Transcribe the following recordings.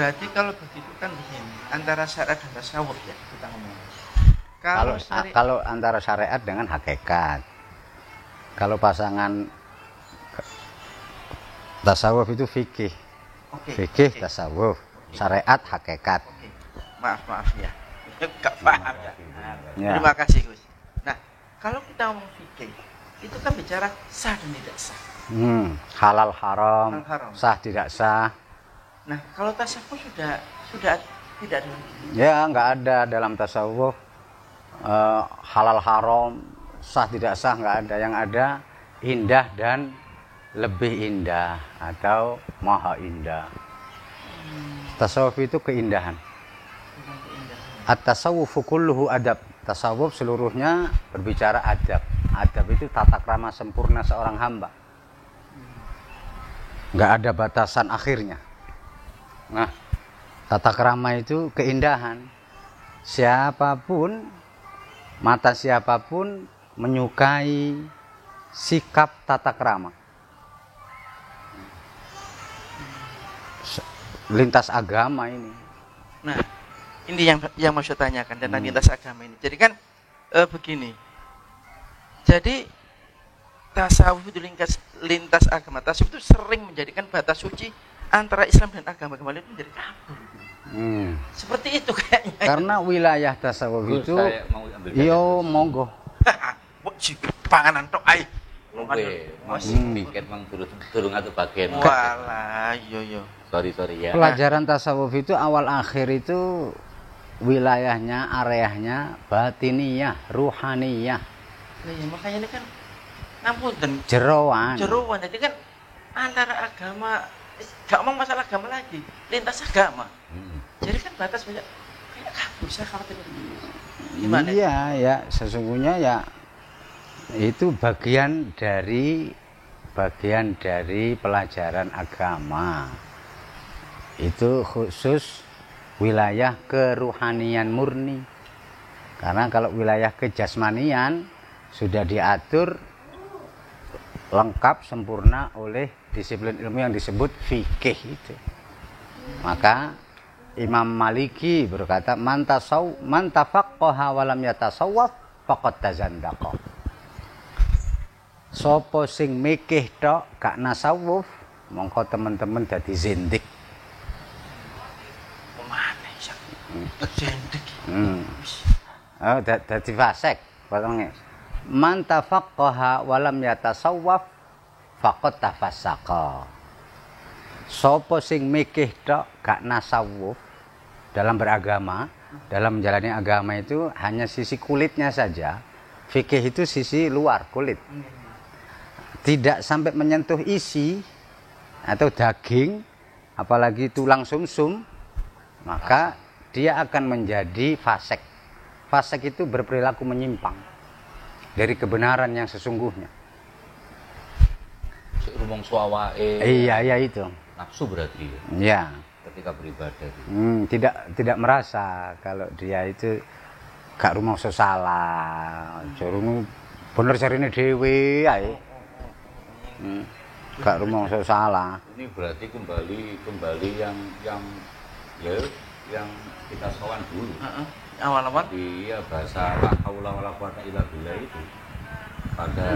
berarti kalau begitu kan begini, antara syariat dan tasawuf ya kita ngomong. Kalau antara syariat dengan hakikat. Kalau pasangan tasawuf itu fikih. Fikih tasawuf, syariat hakikat. Maaf ya. Enggak paham ya. Terima kasih Gus. Nah, kalau kita ngomong fikih, itu kan bicara sah dan tidak sah. Halal haram, sah tidak sah. Nah, kalau tasawuf sudah tidak ada. Ya, nggak ada dalam tasawuf halal haram, sah tidak sah, nggak ada. Yang ada indah dan lebih indah atau maha indah. Tasawuf itu keindahan. At-tasawwufu kulluhu adab. Tasawuf seluruhnya berbicara adab. Adab itu tata krama sempurna seorang hamba. Nggak ada batasan akhirnya. Nah, tata krama itu keindahan. Siapapun, mata siapapun menyukai sikap tata krama. Lintas agama ini. Nah, ini yang mau saya tanyakan tentang lintas agama ini. Jadi kan begini. Jadi tasawuf itu lintas agama. Tasawuf itu sering menjadikan batas suci antara Islam dan agama kembali itu menjadi kabur. Seperti itu kayaknya. Karena wilayah tasawuf itu yo monggo. Panganan tok ai. Masih tiket mang turun atau bagian. Walah, yo. Sorry ya. Pelajaran tasawuf itu awal akhir itu wilayahnya, areanya batiniyah, ruhaniyah. Nah, ya, makanya ini kan ngapunten jeroan. Jadi kan antara agama, gak ngomong masalah agama lagi, lintas agama. Jadi kan batas banyak kayak kabur, saya khawatir gimana? Iya, ya sesungguhnya ya itu bagian dari pelajaran agama. Itu khusus wilayah keruhanian murni. Karena kalau wilayah kejasmanian sudah diatur lengkap sempurna oleh disiplin ilmu yang disebut fikih itu. Maka Imam Maliki berkata man tafaqqaha wa lam yatasawwaf faqad tazandaqa. Sopo sing mikih tok gak nasawuf mongko teman-teman dadi zindik. Dadi fasik potonge. Man tafaqqaha wa lam yatasawwaf faqad tafassaqa. Sopo sing mikih tok gak nasawuf dalam beragama, dalam menjalani agama itu hanya sisi kulitnya saja. Fikih itu sisi luar kulit. Tidak sampai menyentuh isi atau daging, apalagi tulang sumsum, maka dia akan menjadi fasik. Fasik itu berperilaku menyimpang dari kebenaran yang sesungguhnya. Rumong suawae. Iya itu. Nafsu berarti. Ya. Ketika beribadah. Tidak merasa kalau dia itu gak rumangsa salah. Jarune bener jarine dhewe ae. Gak rumangsa salah. Ini berarti kembali yang kita sowan dulu. Awal-awal iya bahasa la haula wala quwata illa billah itu. Pada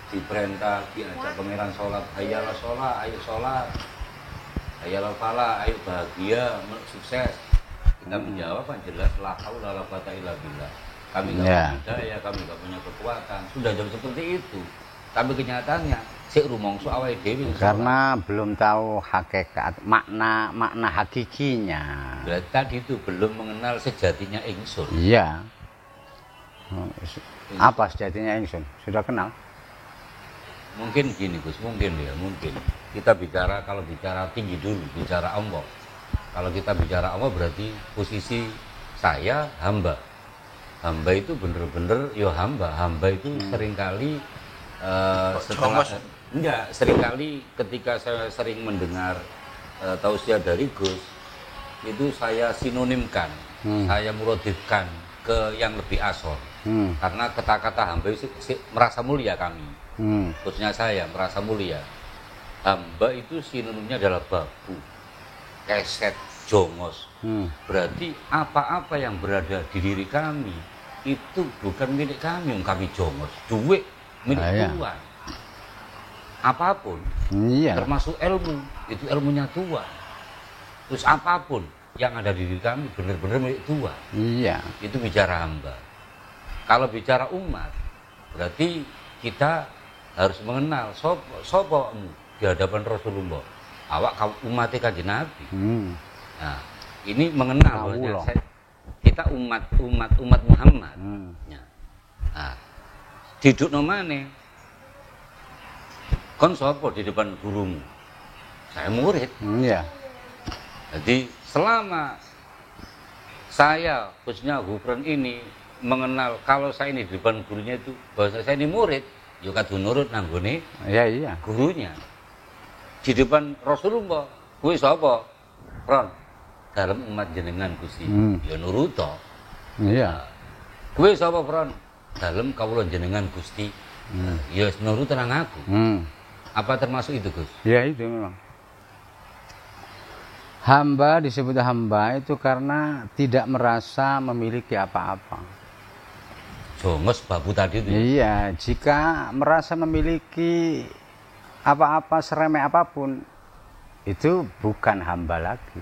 diperintah diajak pangeran sholat, hayalah sholat, ayo sholat, hayalah falah, ayo bahagia, sukses. Kita menjawab kan jelas la haula wala quwata illa billah. Kami nggak punya daya, kami nggak punya kekuatan. Sudah jauh seperti itu. Tapi kenyataannya sik rumangsa awake dhewe karena belum tahu hakikat makna hakikinya. Berarti tadi itu belum mengenal sejatinya ingsun. Iya. Apa sejatinya ingsun? Sudah kenal? Mungkin gini Gus, mungkin kita kalau bicara tinggi dulu, bicara Allah. Kalau kita bicara Allah berarti posisi saya hamba itu bener-bener hamba itu seringkali seringkali ketika saya sering mendengar tausiah dari Gus itu saya sinonimkan, saya muradifkan ke yang lebih asor. Karena kata-kata hamba itu merasa mulia kami. Khususnya saya merasa mulia. Hamba itu sinonimnya adalah babu, keset, jongos. Berarti apa-apa yang berada di diri kami itu bukan milik kami, kami jongos. Duit milik Tuhan. Apapun, termasuk ilmu, itu ilmunya Tuhan. Terus apapun yang ada di diri kami benar-benar milik Tuhan. Iya. Itu bicara hamba. Kalau bicara umat, berarti kita harus mengenal sopo di hadapan Rasulullah. Awak umat Kanjeng Nabi. Nah, ini mengenal bahwa kita umat Muhammad. Ya. Nah, didukno maneh. Kon sopo di depan gurumu? Saya murid. Iya. Jadi selama saya khususnya Gufron ini mengenal kalau saya ini di depan gurunya itu bahwa saya ini murid, yo kudu nurut nanggone Iya. gurunya. Di depan Rasulullah, kuwi sapa? Ron, dalam umat jenengan Gusti, ya nurut to. Iya. Kuwi sapa, Ron? Dalam kawula jenengan Gusti, ya nurut nang aku. Apa termasuk itu, Gus? Ya itu memang. Hamba disebut hamba itu karena tidak merasa memiliki apa-apa. Jongos babu tadi itu. Iya, jika merasa memiliki apa-apa seremeh apapun, itu bukan hamba lagi.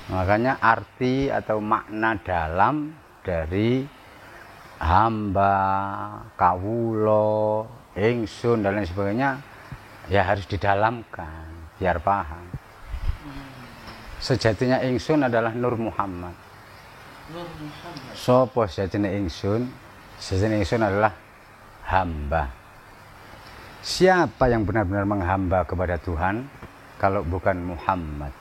Makanya arti atau makna dalam dari hamba, kawulo, ingsun dan lain sebagainya ya harus didalamkan biar paham. Sejatinya ingsun adalah Nur Muhammad. Nur Muhammad. Sopo sejatinya ingsun? Sejatinya ingsun adalah hamba. Siapa yang benar-benar menghamba kepada Tuhan kalau bukan Muhammad?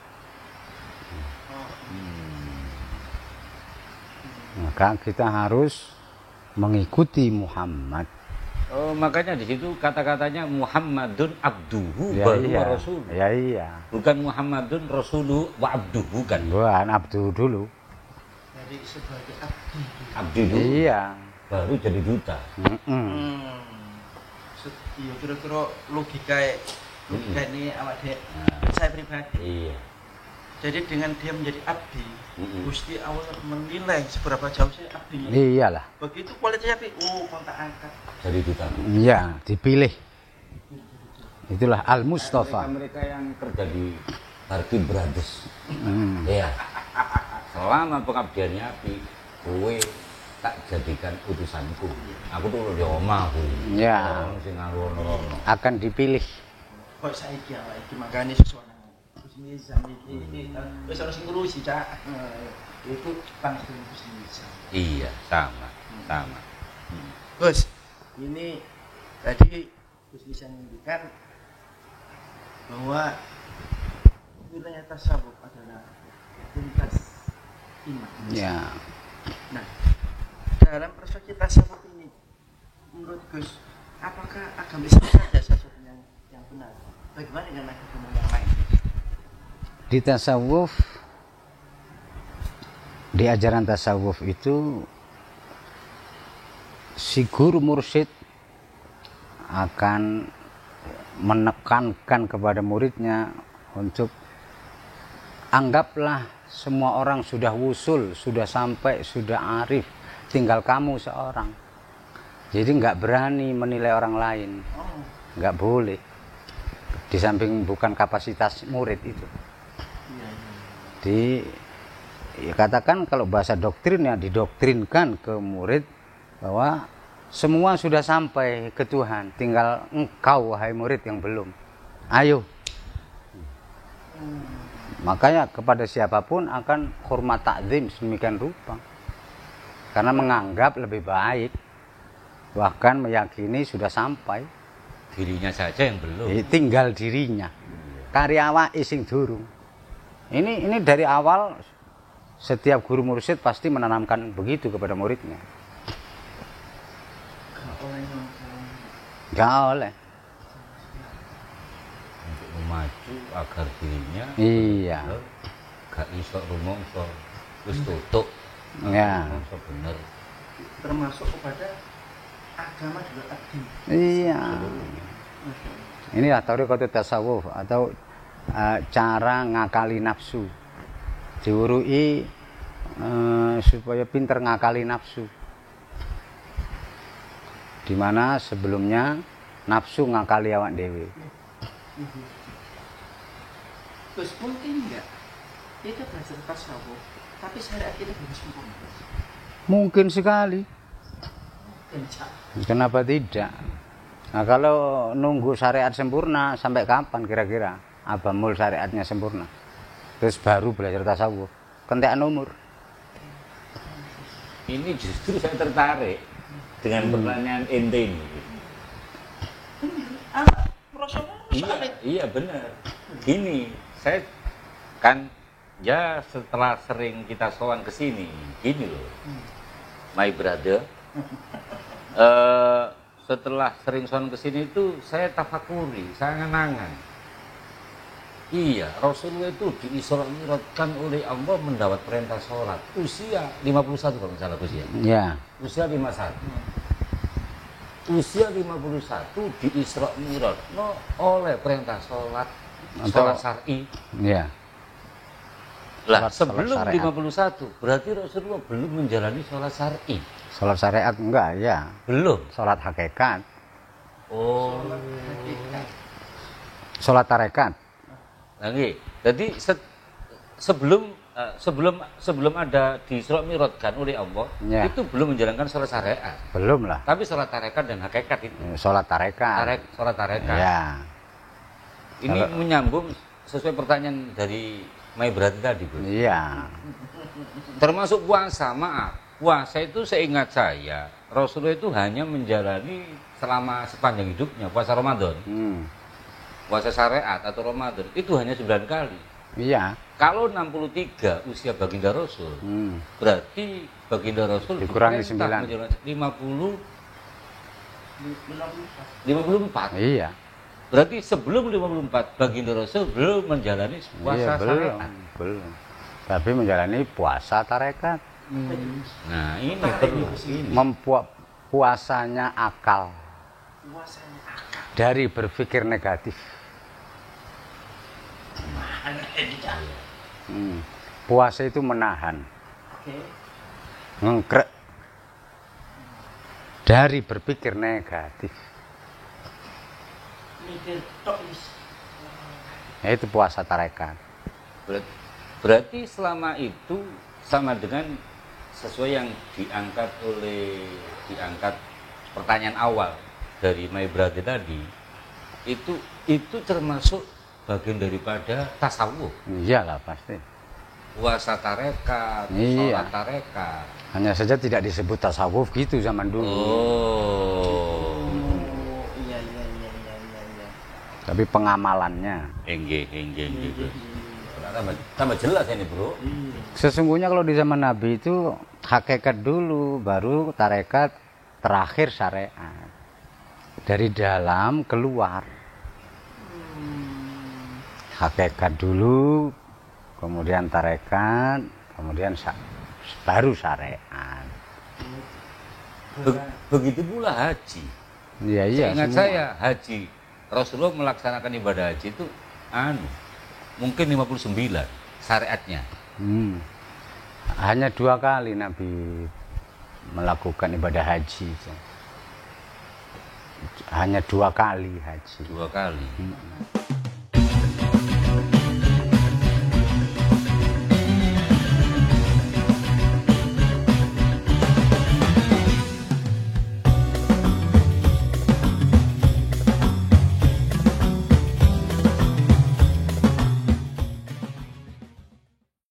Maka kita harus mengikuti Muhammad. Oh, makanya di situ kata-katanya Muhammadun abduhu Ya, baru iya. wa rasul. Ya iya. Bukan Muhammadun rasuluhu wa abduhu, bukan. Bukan abdu dulu. Jadi sebagai abdi. Abdi dulu Iya. baru jadi duta. Iya, kira-kira logika ini awak dek saya pribadi. Iya. Jadi dengan dia menjadi abdi, Gusti Allah menilai seberapa jauh sih abdinya. Iyalah. Begitu kualitasnya kontak angkat. Jadi duta. Iya, dipilih. Itulah Al-Mustafa. Mereka yang kerja di Harki Brothers. Iya. Selama pengabdiannya api, kowe tak jadikan utusanku. Aku tuh di omahku. Ya. Sing ngono. Akan dipilih. Kok saiki awak iki makane sesuatu Gus Nizam iki wis harus ngurusi Cak. Itu langsung Gus Nizam. Iya, sama. Gus, ini tadi Gus Nizam menunjukkan bahwa wilayah tasawuf adalah lintas iman. Ya. Nah, dalam perspektif tasawuf ini, menurut Gus, apakah agama Islam saja sesuatu yang benar? Bagaimana dengan agama yang lain? Di tasawuf, di ajaran tasawuf itu si guru mursyid akan menekankan kepada muridnya untuk anggaplah semua orang sudah wusul, sudah sampai, sudah arif, tinggal kamu seorang. Jadi nggak berani menilai orang lain, nggak boleh. Di samping bukan kapasitas murid itu. Katakan kalau bahasa doktrinnya didoktrinkan ke murid bahwa semua sudah sampai ke Tuhan, tinggal engkau wahai murid yang belum. Ayo. Makanya kepada siapapun akan hormat takzim sedemikian rupa. Karena menganggap lebih baik, bahkan meyakini sudah sampai. Dirinya saja yang belum. Tinggal dirinya. Karyawan ising durung. Ini dari awal setiap guru mursyid pasti menanamkan begitu kepada muridnya. Gak oleh. Untuk memacu agar dirinya Iya. gak iso rumongso wis tutuk. Ya. Rumongso bener. Termasuk kepada agama juga abdi. Iya. Inilah tarekat tasawuf atau cara ngakali nafsu. Diurui supaya pinter ngakali nafsu. Dimana sebelumnya nafsu ngakali awak dewe. Terus mungkin enggak kita belajar tasawuf, tapi syariat kita belum sempurna. Mungkin sekali. Kencang. Kenapa tidak? Nah, kalau nunggu syariat sempurna sampai kapan kira-kira? Abamul syariatnya sempurna. Terus baru belajar tasawuf. Kentekan umur. Ini justru saya tertarik dengan pertanyaan ente ini. Iya benar. Gini, saya kan ya setelah sering kita sowan ke sini, gini loh, my brother. Setelah sering sowan ke sini itu saya tafakuri, saya ngenangan. Iya, Rasulullah itu diisra mi'rajkan oleh Allah mendapat perintah sholat usia 51 kalau nggak salah usia. Ya. Usia 51. Usia 51 diisra mi'raj oleh perintah sholat syar'i. Ya. Lah Sholat sebelum syariat. 51 berarti Rasulullah belum menjalani sholat syar'i. Sholat syariat enggak ya. Belum. Sholat hakikat. Oh. Sholat tarekat. Lagi. Jadi sebelum ada di Isra Mi'rajkan oleh Allah, Ya. itu belum menjalankan sholat syariat. Belum lah. Tapi sholat tarekat dan hakikat itu. Sholat tarekat. Sholat tarekat. Ya. Ini menyambung sesuai pertanyaan dari My Brati tadi, Bro. Iya. Termasuk puasa, maaf. Puasa itu seingat saya, Rasulullah itu hanya menjalani selama sepanjang hidupnya, puasa Ramadan. Puasa syariat atau Ramadan itu hanya 9 kali. Iya. Kalau 63 usia baginda Rasul, berarti baginda Rasul Dikurangi diperintah 9. menjalani 54. Iya. Berarti sebelum 54 baginda Rasul belum menjalani puasa Iya, syariat. belum. Tapi menjalani puasa tarekat. Nah, ini perlu ini. Membuat puasanya akal Puasanya akal. dari berpikir negatif. Puasa itu menahan, Oke. ngengkrek dari berpikir negatif. Mikir tok is. Ya, itu puasa tarekat. Berarti selama itu sama dengan sesuai yang diangkat pertanyaan awal dari My Brati tadi, itu termasuk bagian daripada tasawuf. Iyalah pasti. Puasa tarekat, Iya. sholat tarekat. Hanya saja tidak disebut tasawuf gitu zaman dulu. Oh. Iya. Tapi pengamalannya. Enggak. Tambah jelas ini, Bro. Sesungguhnya kalau di zaman Nabi itu hakikat dulu, baru tarekat, terakhir syariat. Dari dalam keluar. Hakikat dulu, kemudian tarekat, kemudian baru syariat. Begitu pula haji. Iya, Ingat semua. saya haji, Rasulullah melaksanakan ibadah haji itu mungkin 59 syariatnya. Hanya 2 kali Nabi melakukan ibadah haji. Hanya 2 kali haji. 2 kali.